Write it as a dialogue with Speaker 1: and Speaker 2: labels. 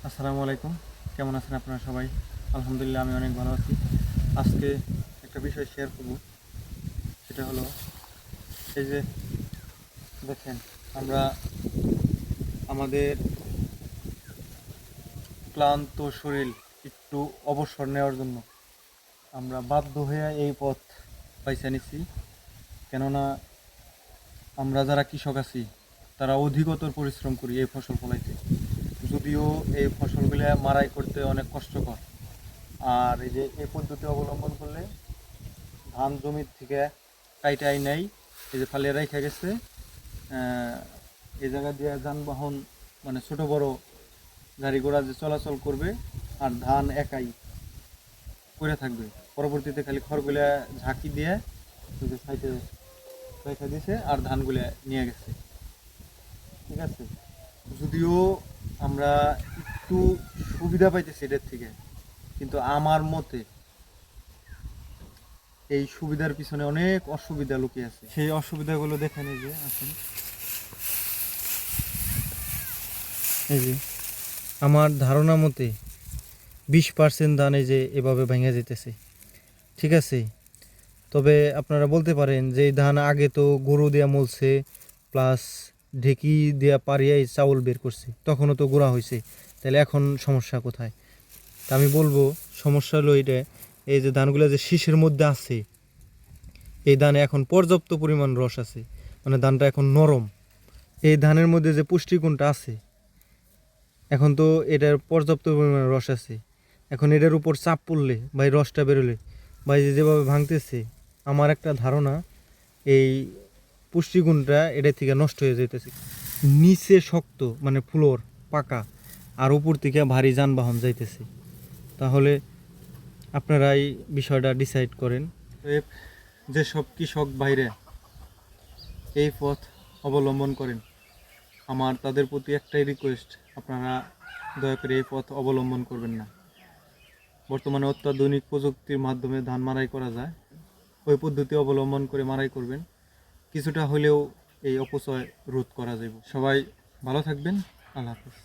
Speaker 1: আসসালামু আলাইকুম। কেমন আছেন আপনারা সবাই? আলহামদুলিল্লাহ আমি অনেক ভালো আছি। আজকে একটা বিষয় শেয়ার করব। সেটা হলো এই যে দেখেন, আমরা আমাদের ক্লান্ত শরীর একটু অবসর নেওয়ার জন্য আমরা বাধ্য হয়ে এই পথ বাইছে নিছি। কেননা আমরা যারা কৃষক আছি তারা অধিকতর পরিশ্রম করি এই ফসল ফলাইতে। যদিও এই ফসলগুলো মাড়াই করতে অনেক কষ্টকর। আর এই যে এই পদ্ধতি অবলম্বন করলে ধান জমির থেকে কাইটাই নেই, এই যে ফালিয়ে রেখে গেছে। এই জায়গা দিয়ে যানবাহন মানে ছোট বড় গাড়ি ঘোড়া যে চলাচল করবে, আর ধান একাই করে থাকবে। পরবর্তীতে খালি খড়গুলা ঝাঁকি দিয়ে ওই যে সাইডে রেখে দিছে আর ধানগুলা নিয়ে গেছে। ঠিক আছে, যদিও আমরা একটু সুবিধা পাইতেছি এটার থেকে, কিন্তু আমার মতে এই সুবিধার পিছনে অনেক অসুবিধা লুকিয়ে আছে। সেই অসুবিধাগুলো দেখেন, এই যে আসেন, এই যে আমার ধারণা মতে 20% ধান এই যে এভাবে ভেঙে যেতেছে। ঠিক আছে, তবে আপনারা বলতে পারেন যে এই ধান আগে তো গরু দেয়া মলছে, প্লাস ঢেকি দেয়া পারিয়ে চাউল বের করছে, তখনও তো গোড়া হয়েছে, তাহলে এখন সমস্যা কোথায়? তা আমি বলবো সমস্যা হলো এটা, এই যে ধানগুলো যে শীষের মধ্যে আছে, এই ধানে এখন পর্যাপ্ত পরিমাণ রস আছে, মানে ধানটা এখন নরম। এই ধানের মধ্যে যে পুষ্টিগুণটা আছে, এখন তো এটার পর্যাপ্ত পরিমাণ রস আছে। এখন এটার উপর চাপ পড়লে বা এই রসটা বেরোলে বা এই যেভাবে ভাঙতেছে, আমার একটা ধারণা এই পুষ্টিগুণটা এটা থেকে নষ্ট হয়ে যেতেছে। নিচে শক্ত মানে ফ্লোর পাকা, আর উপর থেকে ভারী যানবাহন যাইতেছে। তাহলে আপনারা এই বিষয়টা ডিসাইড করেন। যেসব কৃষক বাইরে এই পথ অবলম্বন করেন, আমার তাদের প্রতি একটাই রিকোয়েস্ট, আপনারা দয়া করে এই পথ অবলম্বন করবেন না। বর্তমানে অত্যাধুনিক প্রযুক্তির মাধ্যমে ধান মাড়াই করা যায়, ওই পদ্ধতি অবলম্বন করে মাড়াই করবেন। কিছুটা হলেও এই অপচয় রোধ করা যাবে। সবাই ভালো থাকবেন। আল্লাহ হাফিজ।